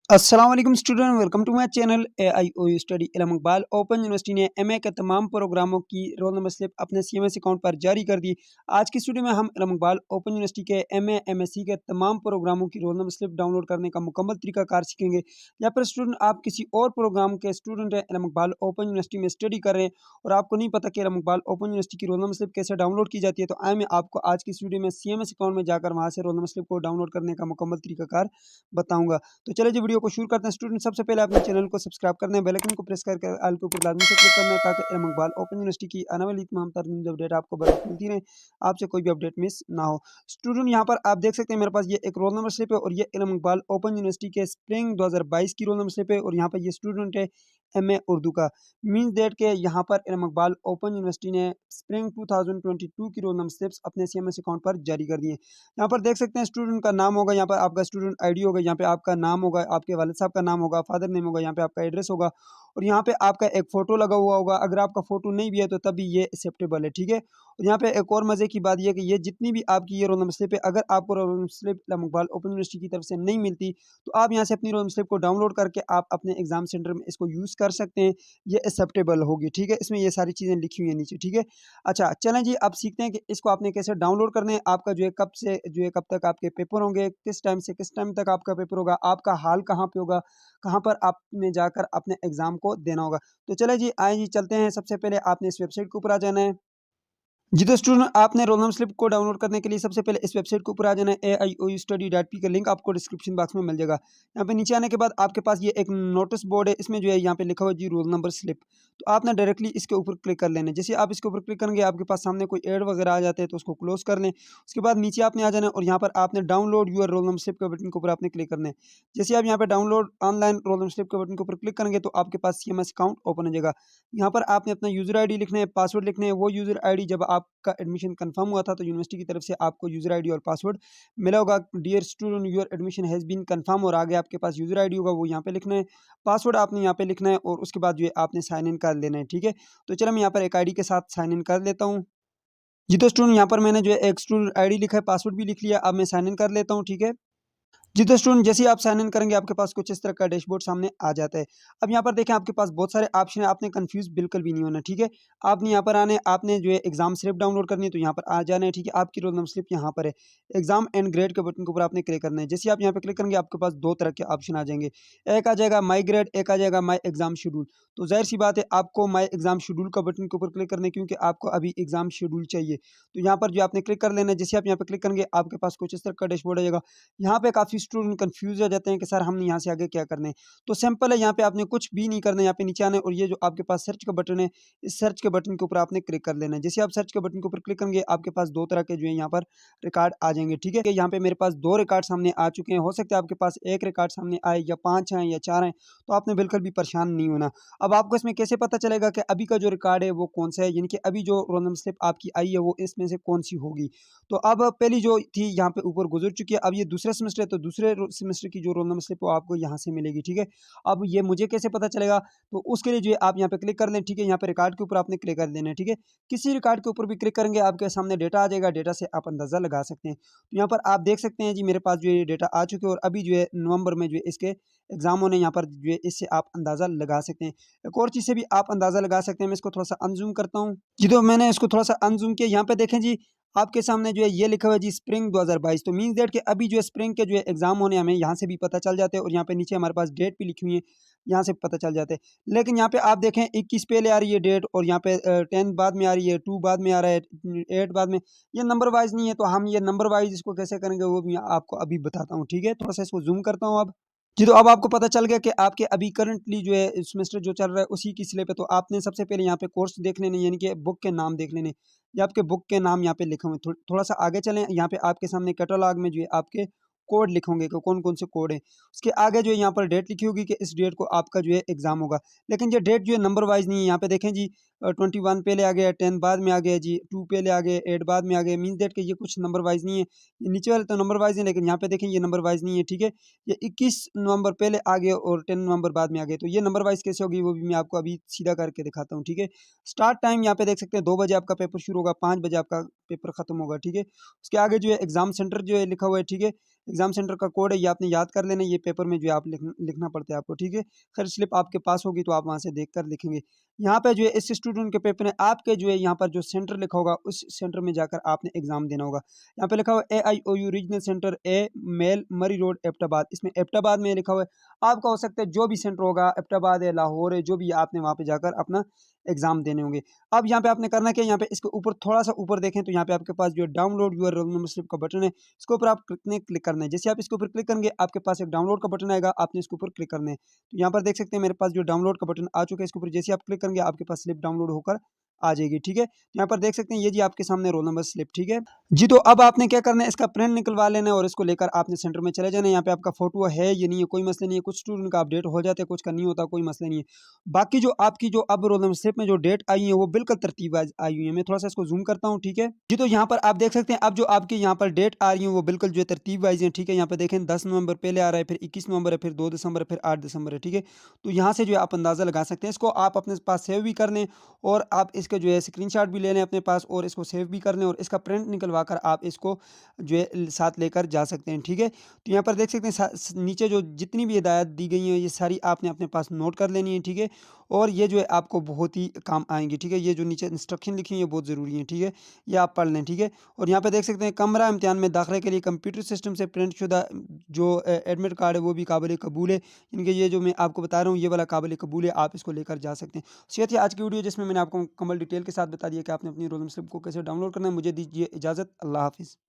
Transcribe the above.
अस्सलाम वालेकुम student, welcome to my channel AIOU study. Allama Iqbal open university ने एमए के तमाम प्रोग्रामों की रोल नंबर स्लिप अपने सीएमएस अकाउंट पर जारी कर दी। आज की वीडियो में हम इल्म इकबाल ओपन यूनिवर्सिटी के एमए एमएससी के तमाम प्रोग्रामों की रोल नंबर स्लिप डाउनलोड करने का मुकम्मल तरीकाकार सीखेंगे। यहाँ पर स्टूडेंट आप किसी और प्रोग्राम के स्टूडेंट हैं, इल्म इकबाल ओपन यूनिवर्सिटी में स्टडी कर रहे हैं और आपको नहीं पता कि इल्म इकबाल ओपन यूनिवर्सिटी की रोल नंबर स्लिप कैसे डाउनलोड की जाती है, तो आए मैं आपको आज की इस वीडियो में सीएमएस अकाउंट में जाकर वहाँ से रोल नंबर स्लिप को डाउनलोड करने का मुकम्मल तरीकाकार बताऊंगा। तो चलिए जी वीडियो को शुरू करते हैं। स्टूडेंट सबसे पहले अपने चैनल को सब्सक्राइब करना है, बेल आइकन को प्रेस करके ऑल के ऊपर लाजमी से क्लिक करना है ताकि इल्म इकबाल ओपन यूनिवर्सिटी की आने वाली तमाम तर न्यूज़ अपडेट आपको बर वक्त मिलती रहे, आपसे कोई भी अपडेट मिस ना हो। स्टूडेंट यहाँ पर आप देख सकते हैं मेरे पास ये एक रोल नंबर स्लिप है और ये इल्म इकबाल ओपन यूनिवर्सिटी के स्प्रिंग 2022 की रोल नंबर स्लिप है और यहाँ पर ये स्टूडेंट है एमए उर्दू का। मीन्स डेट के यहाँ पर इल्म इकबाल ओपन यूनिवर्सिटी ने स्प्रिंग 2022 की रोल नंबर स्लिप्स अपने सीएमएस अकाउंट पर जारी कर दिए। यहाँ पर देख सकते हैं स्टूडेंट का नाम होगा, यहाँ पर आपका स्टूडेंट आईडी होगा, यहाँ पे आपका नाम होगा, आपके वालिद साहब का नाम होगा, फादर नेम होगा, यहाँ पे आपका एड्रेस होगा और यहाँ पे आपका एक फ़ोटो लगा हुआ होगा। अगर आपका फ़ोटो नहीं भी है तो तब भी ये एक्सेप्टेबल है, ठीक है। और यहाँ पे एक और मज़े की बात ये है कि ये जितनी भी आपकी ये रोल नंबर स्लिप है, अगर आपको रोल नंबर स्लिप इल्म इकबाल ओपन यूनिवर्सिटी की तरफ से नहीं मिलती तो आप यहाँ से अपनी रोल नंबर स्लिप को डाउनलोड करके आप अपने एग्जाम सेंटर में इसको यूज़ कर सकते हैं। ये एक्सेप्टेबल होगी, ठीक है। इसमें ये सारी चीज़ें लिखी हुई है नीचे, ठीक है। अच्छा चलें जी, अब सीखते हैं कि इसको आपने कैसे डाउनलोड करना है। आपका जो है कब से जो है कब तक आपके पेपर होंगे, किस टाइम से किस टाइम तक आपका पेपर होगा, आपका हाल कहाँ पे होगा, कहाँ पर आपने जाकर अपने एग्ज़ाम को देना होगा। तो चलिए जी, आइए जी चलते हैं। सबसे पहले आपने इस वेबसाइट के ऊपर आ जाना है। जी तो स्टूडेंट आपने रोल नंबर स्लिप को डाउनलोड करने के लिए सबसे पहले इस वेबसाइट के ऊपर आ जाना है। AIOUstudy.p का लिंक आपको डिस्क्रिप्शन बॉक्स में मिल जाएगा। यहाँ पे नीचे आने के बाद आपके पास ये एक नोटिस बोर्ड है, इसमें जो है यहाँ पे लिखा हुआ जी रोल नंबर स्लिप। तो आपने डायरेक्टली इसके ऊपर क्लिक कर लेना है। जैसे आप इसके ऊपर क्लिक करेंगे आपके पास सामने कोई एड वगैरह आ जाते हैं तो उसको क्लोज कर लें। उसके बाद नीचे आपने आ जाना है और यहाँ पर आपने download your roll number slip के बटन के ऊपर आपने क्लिक करना है। जैसे आप यहाँ पे download online role number slip के बटन के ऊपर क्लिक करेंगे तो आपके पास CMS अकाउंट ओपन हो जाएगा। यहाँ पर आपने अपना यूज़र आईडी लिखना है, पासवर्ड लिखना है। वो यूज़र आईडी जब आपका एडमिशन कंफर्म हुआ था तो यूनिवर्सिटी की तरफ से आपको यूज़र आईडी और पासवर्ड मिला होगा। Dear student your admission has been confirm और आगे आपके पास यूज़र आईडी होगा, वो यहाँ पे लिखना है। पासवर्ड आपने यहाँ पे लिखना है और उसके बाद जो है आपने साइन इन कर लेना है, ठीक है। तो चलो मैं यहाँ पर एक आईडी के साथ साइन इन कर लेता हूँ। जी तो स्टूडेंट यहाँ पर मैंने जो है एक स्टूडेंट आईडी लिखा है, पासवर्ड भी लिख लिया। अब मैं साइन इन कर लेता हूँ, ठीक है। जी तो स्टूडेंट जैसे ही आप साइन इन करेंगे आपके पास कुछ इस तरह का डैशबोर्ड सामने आ जाता है। अब यहाँ पर देखें आपके पास बहुत सारे ऑप्शन है, आपने कंफ्यूज बिल्कुल भी नहीं होना, ठीक है। आपने यहाँ पर आने आपने जो है एग्जाम स्लिप डाउनलोड करनी है तो यहाँ पर आ जाना है, ठीक है। आपकी रोल नंबर स्लिप यहाँ पर है। एग्जाम एंड ग्रेड के बटन के ऊपर आपने क्लिक करना है। जैसे आप यहाँ पे क्लिक करेंगे आपके पास दो तरह के ऑप्शन आ जाएंगे। एक आ जाएगा माई ग्रेड, एक आ जाएगा माई एग्जाम शेड्यूल। तो जाहिर सी बात है आपको माई एग्जाम शेड्यूल का बटन के ऊपर क्लिक करना है क्योंकि आपको अभी एग्जाम शेड्यूल चाहिए। तो यहाँ पर जो आपने क्लिक कर लेना है। जैसे आप यहाँ पे क्लिक करेंगे आपके पास कुछ इस तरह का डैशबोर्ड आ जाएगा। यहाँ पे काफ़ी स्टूडेंट कंफ्यूज हो जाते हैं कि सर हमने यहाँ से आगे क्या करना है। तो सिंपल है, यहाँ पे आपने कुछ भी नहीं करना है। यहाँ पे नीचे आना है और ये जो आपके पास सर्च का बटन है, इस सर्च के बटन के ऊपर आपने क्लिक कर लेना है। जैसे आप सर्च के बटन के ऊपर क्लिक करेंगे आपके पास दो तरह के जो है यहाँ पर रिकॉर्ड आ जाएंगे, ठीक है। यहाँ पे मेरे पास दो रिकॉर्ड सामने आ चुके हैं। हो सकता है आपके पास एक रिकॉर्ड सामने आए या पाँच आए या चार आए, तो आपने बिल्कुल भी परेशान नहीं होना। अब आपको इसमें कैसे पता चलेगा कि अभी का जो रिकॉर्ड है वो कौन सा है, यानी कि अभी जो रोल नंबर स्लिप आपकी आई है वो इसमें से कौन सी होगी। तो अब पहली जो थी यहाँ पे ऊपर गुजर चुकी है। अब ये दूसरा सेमेस्टर है तो दूसरे सेमेस्टर की जो रोल नंबर स्लिप वो आपको यहाँ से मिलेगी, ठीक है। अब ये मुझे कैसे पता चलेगा, तो उसके लिए जो है आप यहाँ पे क्लिक कर लें, ठीक है। यहाँ पे रिकॉर्ड के ऊपर आपने क्लिक कर देना है, ठीक है। किसी रिकॉर्ड के ऊपर भी क्लिक करेंगे आपके सामने डेटा आ जाएगा, डेटा से आप अंदाज़ा लगा सकते हैं। तो यहाँ पर आप देख सकते हैं जी मेरे पास जो ये डेटा आ चुके हैं और अभी जो है नवंबर में जो है इसके एग्जाम होने, यहाँ पर जो है इससे आप अंदाज़ा लगा सकते हैं। एक और चीज़ से भी आप अंदाज़ा लगा सकते हैं। मैं इसको थोड़ा सा अनजूम करता हूँ जी। तो मैंने इसको थोड़ा सा अनजूम किया। यहाँ पे देखें जी आपके सामने जो है ये लिखा हुआ है जी स्प्रिंग 2022। तो मीन्स दैट कि अभी जो है स्प्रिंग के जो है एग्जाम होने हमें यहाँ से भी पता चल जाते हैं और यहाँ पे नीचे हमारे पास डेट भी लिखी हुई है, यहाँ से पता चल जाते हैं। लेकिन यहाँ पे आप देखें 21 पहले आ रही है डेट और यहाँ पे 10 बाद में आ रही है, 2 बाद में आ रहा है, 8 बाद में। ये नंबर वाइज नहीं है, तो हम ये नंबर वाइज इसको कैसे करेंगे वो भी आपको अभी बताता हूँ, ठीक है। थोड़ा सा इसको जूम करता हूँ अब जी। तो अब आपको पता चल गया कि आपके अभी करंटली जो है सेमेस्टर जो चल रहा है उसी की स्लिप है। तो आपने सबसे पहले यहाँ पे कोर्स देख लेने, यानी कि बुक के नाम देख लेने। ये आपके बुक के नाम यहाँ पे लिखे हुए हैं। थोड़ा सा आगे चलें, यहाँ पे आपके सामने कैटलॉग में जो है आपके कोड लिखे होंगे कि कौन कौन से कोड हैं। उसके आगे जो है यहाँ पर डेट लिखी होगी कि इस डेट को आपका जो है एग्जाम होगा। लेकिन ये डेट जो है नंबर वाइज नहीं है। यहाँ पे देखें जी 21 पहले आ गया, 10 बाद में आ गया जी, 2 पहले आ गए, 8 बाद में आ गए। मीन्स डेट के ये कुछ नंबर वाइज नहीं है। ये नीचे वाले तो नंबर वाइज है लेकिन यहाँ पे देखें ये नंबर वाइज नहीं है, ठीक है। ये 21 नवंबर पहले आ गए और 10 नवंबर बाद में आ गए। तो ये नंबर वाइज कैसे होगी वो भी मैं आपको अभी सीधा करके दिखाता हूँ, ठीक है। स्टार्ट टाइम यहाँ पे देख सकते हैं 2 बजे आपका पेपर शुरू होगा, 5 बजे आपका पेपर खत्म होगा, ठीक है। उसके आगे जो है एग्जाम सेंटर जो है लिखा हुआ है, ठीक है। एग्ज़ाम सेंटर का कोड है, ये आपने याद कर लेना है, ये पेपर में जो है आप लिखना पड़ता है आपको, ठीक है। खैर स्लिप आपके पास होगी तो आप वहाँ से देख कर लिखेंगे। यहाँ पे जो है इस स्टूडेंट के पेपर में आपके जो है यहाँ पर जो सेंटर लिखा होगा उस सेंटर में जाकर आपने एग्ज़ाम देना होगा। यहाँ पे लिखा हुआ है AIOU रीजनल सेंटर ए मेल मरी रोड एबटाबाद, इसमें एबटाबाद में लिखा हुआ है। आपका हो सकता है जो भी सेंटर होगा, एबटाबाद है, लाहौर है, जो भी है, आपने वहाँ पे जाकर अपना एग्ज़ाम देने होंगे। अब यहाँ पे आपने करना क्या है, यहाँ पे इसके ऊपर थोड़ा-सा ऊपर देखें तो यहाँ पे आपके पास जो है download your role number slip का बटन है, इसके ऊपर आप क्लिक करना है। जैसे आप इसके ऊपर क्लिक करेंगे, आपके पास एक डाउनलोड का बटन आएगा, आपने इसके ऊपर क्लिक करना है। तो यहाँ पर देख सकते हैं मेरे पास जो डाउनलोड का बटन आ चुका है, इसके ऊपर जैसे ही आप क्लिक करेंगे आपके पास स्लिप डाउनलोड होकर आ जाएगी, ठीक है। तो यहाँ पर देख सकते हैं ये जी आपके सामने रोल नंबर स्लिप, ठीक है। जी, तो अब आपने क्या करना है, इसका प्रिंट निकलवा लेना है और इसको लेकर आपने सेंटर में चले जाना है। यहाँ पे आपका फ़ोटो है ये नहीं है, कोई मसला नहीं है। कुछ स्टूडेंट का अपडेट हो जाता है, कुछ का नहीं होता, कोई मसला नहीं है। बाकी जो आपकी जो अब रोल नंबर स्लिप में जो डेट आई है वो बिल्कुल तरतीब वाइज़ आई हुई है। मैं थोड़ा-सा इसको ज़ूम करता हूँ, ठीक है। जी, तो यहाँ पर आप देख सकते हैं अब जो आपकी यहाँ पर डेट आ रही है वो बिल्कुल जो है तरतीब वाइज़ है, ठीक है। यहाँ पे देखें 10 नवंबर पहले आ रहा है, फिर 21 नवंबर है, फिर 2 दिसंबर है, फिर 8 दिसंबर है, ठीक है। तो यहाँ से जो है आप अंदाज़ा लगा सकते हैं। इसको आप अपने पास सेव भी कर लें और आप इसके जो है स्क्रीनशॉट भी ले लें अपने पास और इसको सेव भी कर लें और इसका प्रिंट निकलवा कर आप इसको जो है साथ लेकर जा सकते हैं, ठीक है। तो यहाँ पर देख सकते हैं नीचे जो जितनी भी हिदायत दी गई हैं ये सारी आपने अपने पास नोट कर लेनी है, ठीक है। और ये जो है आपको बहुत ही काम आएंगी, ठीक है। ये जो नीचे इंस्ट्रक्शन लिखी है ये बहुत ज़रूरी है, ठीक है। ये आप पढ़ लें, ठीक है। और यहाँ पे देख सकते हैं कमरा इम्तिहान में दाखिले के लिए कंप्यूटर सिस्टम से प्रिंट शुदा जो एडमिट कार्ड है वो भी काबिल कबूल है। इनके ये जो मैं आपको बता रहा हूँ ये वाला काबिल कबूल है, आप इसको लेकर जा सकते हैं। सो ये थी आज की वीडियो जिसमें मैंने आपको मुकम्मल डिटेल के साथ बता दिया कि आपने अपनी रोल नंबर स्लिप को कैसे डाउनलोड करना है। मुझे दीजिए इजाज़त। अल्लाह हाफ़िज़।